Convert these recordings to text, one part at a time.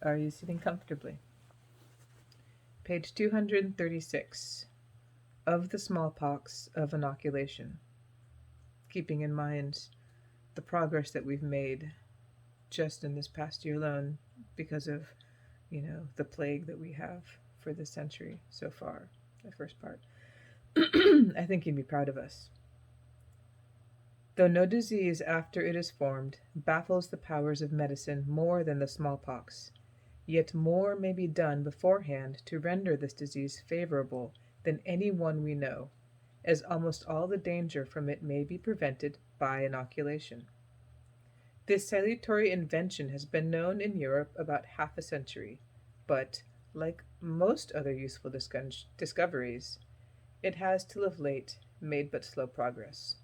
Are you sitting comfortably? Page 236 of the smallpox of inoculation, keeping in mind the progress that we've made just in this past year alone because of, the plague that we have for this century so far, the first part. I think you'd be proud of us. Though no disease after it is formed baffles the powers of medicine more than the smallpox, yet more may be done beforehand to render this disease favorable than any one we know, as almost all the danger from it may be prevented by inoculation. This salutary invention has been known in Europe about half a century, but, like most other useful discoveries, it has till of late made but slow progress.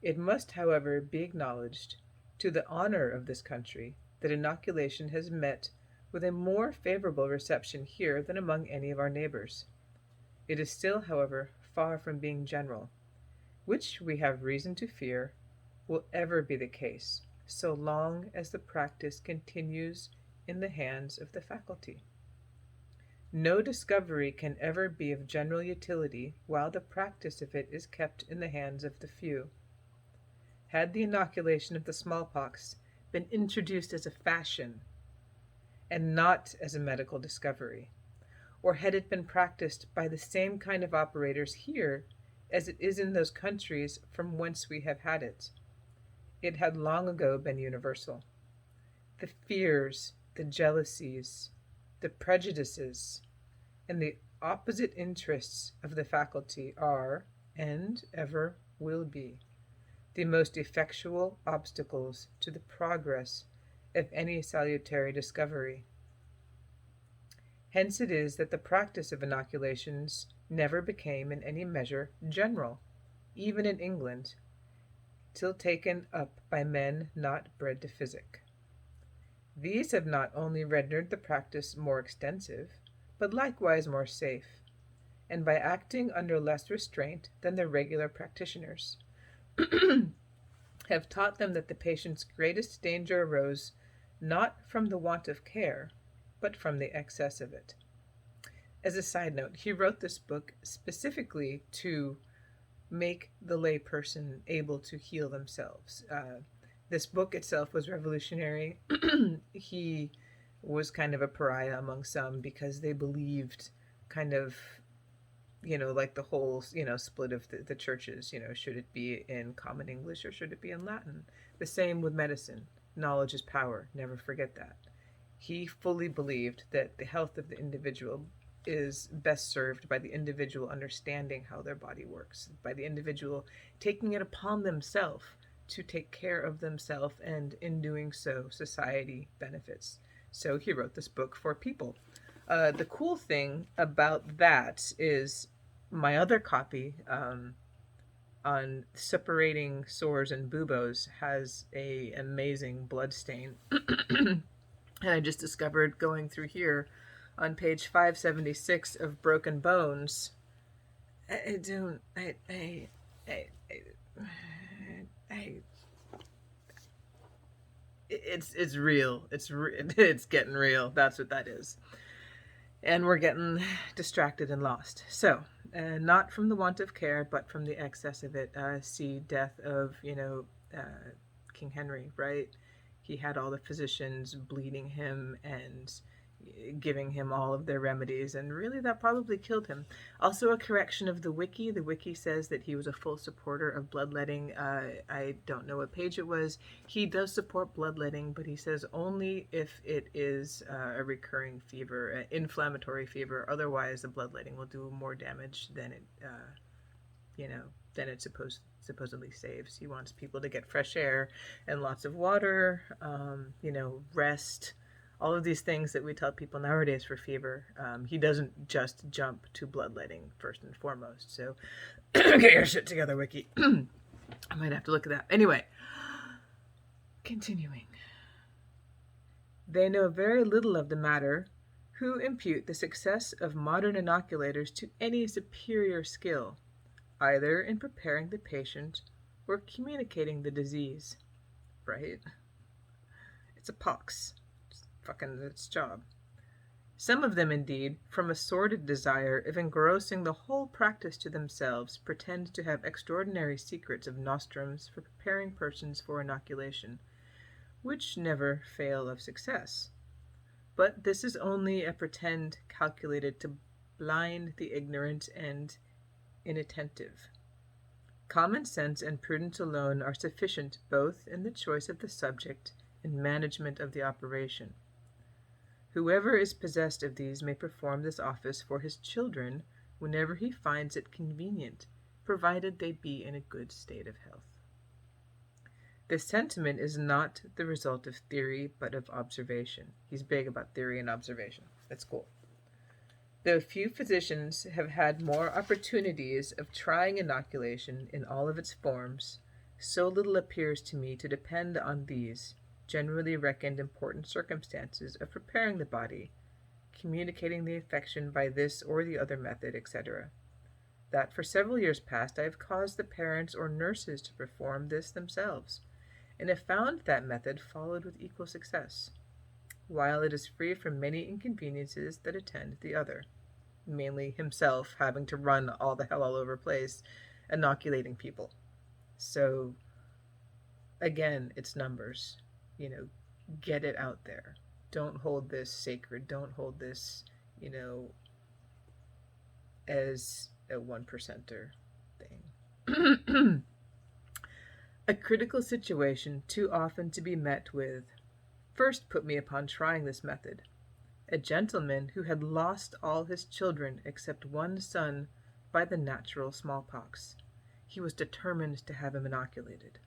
It must, however, be acknowledged, to the honor of this country, that inoculation has met with a more favorable reception here than among any of our neighbors. It is still, however, far from being general, which we have reason to fear will ever be the case, so long as the practice continues in the hands of the faculty. No discovery can ever be of general utility while the practice of it is kept in the hands of the few. Had the inoculation of the smallpox been introduced as a fashion, and not as a medical discovery, or had it been practiced by the same kind of operators here as it is in those countries from whence we have had it had long ago been universal. The fears, the jealousies, the prejudices, and the opposite interests of the faculty are, and ever will be, the most effectual obstacles to the progress of any salutary discovery. Hence it is that the practice of inoculations never became in any measure general, even in England, till taken up by men not bred to physic. These have not only rendered the practice more extensive, but likewise more safe, and by acting under less restraint than the regular practitioners, have taught them that the patient's greatest danger arose not from the want of care, but from the excess of it. As a side note, he wrote this book specifically to make the layperson able to heal themselves. This book itself was revolutionary. He was kind of a pariah among some because they believed kind of, like the whole, split of the churches, should it be in common English or should it be in Latin? The same with medicine. Knowledge is power. Never forget that. He fully believed that the health of the individual is best served by the individual understanding how their body works, by the individual taking it upon themselves to take care of themselves, and in doing so, society benefits. So he wrote this book for people. The cool thing about that is my other copy on separating sores and buboes has a amazing blood stain. And I just discovered going through here on page 576 of Broken Bones. It's real. It's getting real. That's what that is. And we're getting distracted and lost. So, not from the want of care, but from the excess of it. See death of, King Henry, right? He had all the physicians bleeding him and giving him all of their remedies, and really that probably killed him. Also, a correction of the wiki. The wiki says that he was a full supporter of bloodletting. I don't know what page it was. He does support bloodletting, but he says only if it is a recurring fever, an inflammatory fever. Otherwise, the bloodletting will do more damage than it supposedly saves. He wants people to get fresh air and lots of water, rest, all of these things that we tell people nowadays for fever. He doesn't just jump to bloodletting first and foremost. So get your shit together, Wiki. I might have to look at that. Anyway, continuing. They know very little of the matter who impute the success of modern inoculators to any superior skill, either in preparing the patient or communicating the disease. Right? It's a pox. fucking its job. Some of them, indeed, from a sordid desire of engrossing the whole practice to themselves, pretend to have extraordinary secrets of nostrums for preparing persons for inoculation, which never fail of success. But this is only a pretend calculated to blind the ignorant and inattentive. Common sense and prudence alone are sufficient both in the choice of the subject and management of the operation. Whoever is possessed of these may perform this office for his children whenever he finds it convenient, provided they be in a good state of health. This sentiment is not the result of theory, but of observation. He's big about theory and observation. That's cool. Though few physicians have had more opportunities of trying inoculation in all of its forms, so little appears to me to depend on these, generally reckoned important circumstances of preparing the body, communicating the affection by this or the other method, etc., that for several years past I have caused the parents or nurses to perform this themselves, and have found that method followed with equal success, while it is free from many inconveniences that attend the other, mainly himself having to run all the hell all over place inoculating people. So again, it's numbers. Get it out there. Don't hold this sacred. Don't hold this, as a 1%er thing. A critical situation too often to be met with first put me upon trying this method. A gentleman who had lost all his children except one son by the natural smallpox. He was determined to have him inoculated.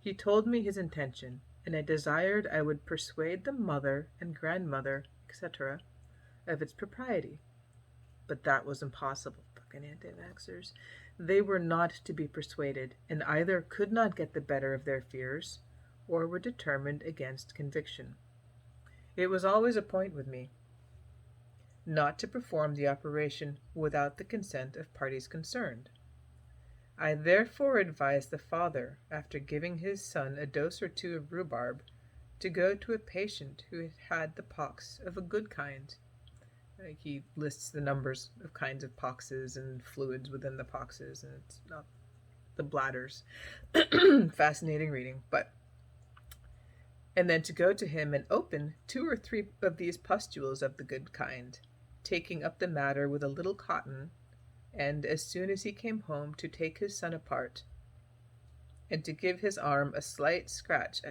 He told me his intention, and I desired I would persuade the mother and grandmother, etc., of its propriety. But that was impossible, fucking anti-vaxxers. They were not to be persuaded, and either could not get the better of their fears, or were determined against conviction. It was always a point with me not to perform the operation without the consent of parties concerned. I therefore advised the father, after giving his son a dose or two of rhubarb, to go to a patient who had had the pox of a good kind. He lists the numbers of kinds of poxes and fluids within the poxes, and it's not the bladders. Fascinating reading, and then to go to him and open 2 or 3 of these pustules of the good kind, taking up the matter with a little cotton, and as soon as he came home to take his son apart, and to give his arm a slight scratch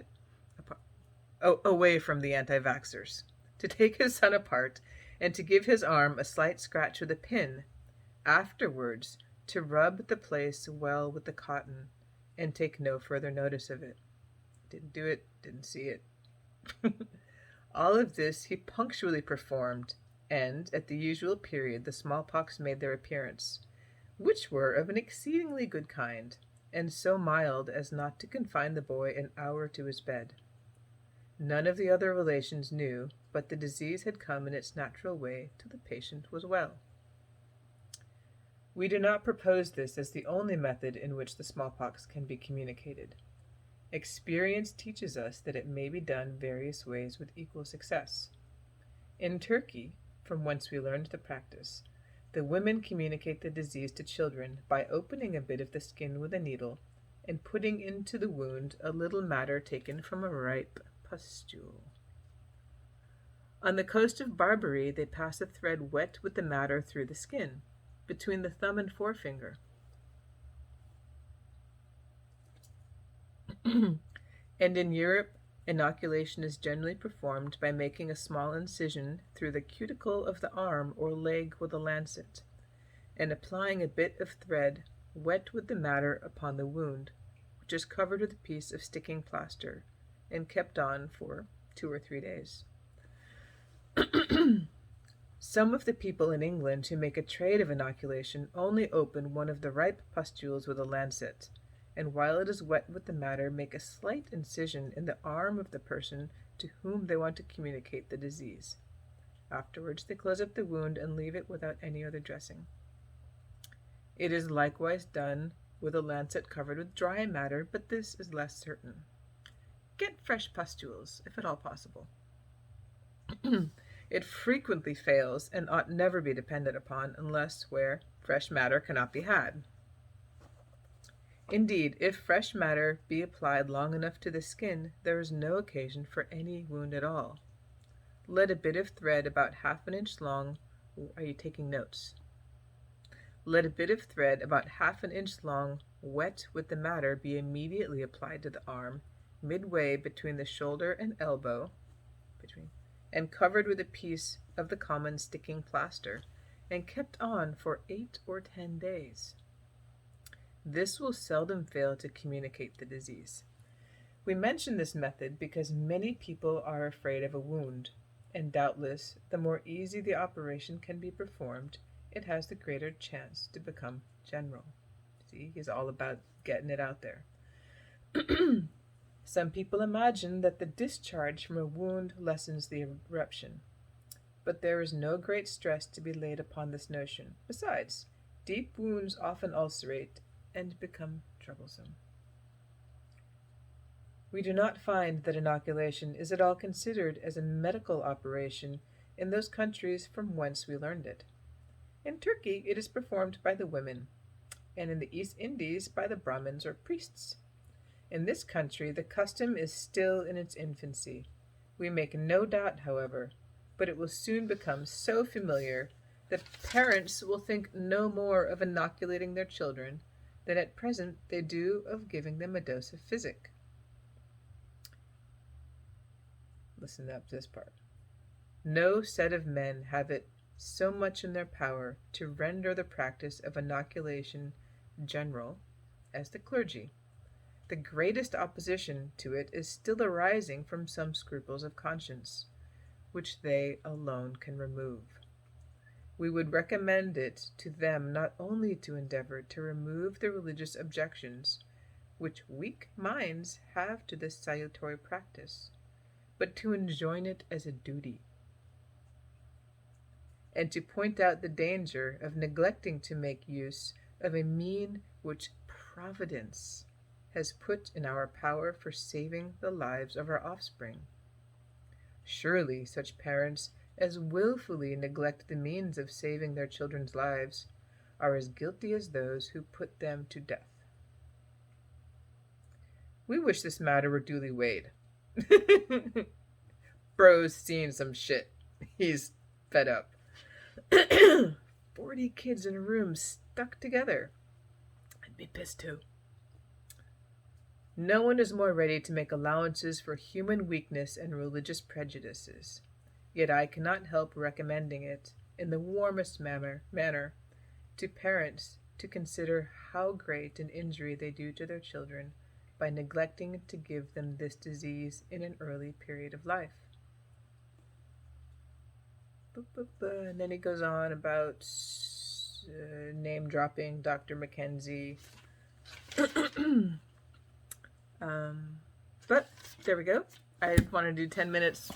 away from the anti-vaxxers, to take his son apart, and to give his arm a slight scratch with a pin, afterwards to rub the place well with the cotton, and take no further notice of it. Didn't do it, didn't see it. All of this he punctually performed, and at the usual period the smallpox made their appearance, which were of an exceedingly good kind, and so mild as not to confine the boy an hour to his bed. None of the other relations knew, but the disease had come in its natural way till the patient was well. We do not propose this as the only method in which the smallpox can be communicated. Experience teaches us that it may be done various ways with equal success. In Turkey, from whence we learned the practice, the women communicate the disease to children by opening a bit of the skin with a needle and putting into the wound a little matter taken from a ripe pustule. On the coast of Barbary, they pass a thread wet with the matter through the skin, between the thumb and forefinger. And in Europe, inoculation is generally performed by making a small incision through the cuticle of the arm or leg with a lancet, and applying a bit of thread wet with the matter upon the wound, which is covered with a piece of sticking plaster, and kept on for 2 or 3 days. Some of the people in England who make a trade of inoculation only open one of the ripe pustules with a lancet, and while it is wet with the matter, make a slight incision in the arm of the person to whom they want to communicate the disease. Afterwards they close up the wound and leave it without any other dressing. It is likewise done with a lancet covered with dry matter, but this is less certain. Get fresh pustules, if at all possible. It frequently fails and ought never be depended upon unless where fresh matter cannot be had. Indeed, if fresh matter be applied long enough to the skin, there is no occasion for any wound at all. Let a bit of thread about half an inch long, are you taking notes? Let a bit of thread about half an inch long, wet with the matter, be immediately applied to the arm, midway between the shoulder and elbow, and covered with a piece of the common sticking plaster, and kept on for 8 or 10 days. This will seldom fail to communicate the disease. We mention this method because many people are afraid of a wound, and doubtless the more easy the operation can be performed, it has the greater chance to become general. See, he's all about getting it out there. Some people imagine that the discharge from a wound lessens the eruption, but there is no great stress to be laid upon this notion. Besides, deep wounds often ulcerate and become troublesome. We do not find that inoculation is at all considered as a medical operation in those countries from whence we learned it. In Turkey it is performed by the women, and in the East Indies by the Brahmins or priests. In this country the custom is still in its infancy. We make no doubt, however, but it will soon become so familiar that parents will think no more of inoculating their children than at present they do of giving them a dose of physic. Listen up to this part. No set of men have it so much in their power to render the practice of inoculation general as the clergy. The greatest opposition to it is still arising from some scruples of conscience, which they alone can remove. We would recommend it to them not only to endeavor to remove the religious objections which weak minds have to this salutary practice, but to enjoin it as a duty, and to point out the danger of neglecting to make use of a mean which Providence has put in our power for saving the lives of our offspring. Surely such parents as wilfully neglect the means of saving their children's lives are as guilty as those who put them to death. We wish this matter were duly weighed. Bro's seen some shit. He's fed up. 40 kids in a room stuck together. I'd be pissed too. No one is more ready to make allowances for human weakness and religious prejudices, yet I cannot help recommending it in the warmest manner to parents to consider how great an injury they do to their children by neglecting to give them this disease in an early period of life. And then he goes on about name dropping Dr. Mackenzie. But there we go. I want to do 10 minutes.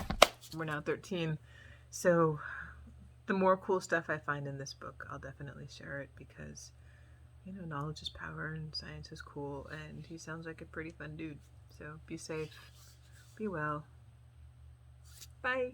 We're now 13. So the more cool stuff I find in this book, I'll definitely share it because, knowledge is power and science is cool. And he sounds like a pretty fun dude. So be safe. Be well. Bye.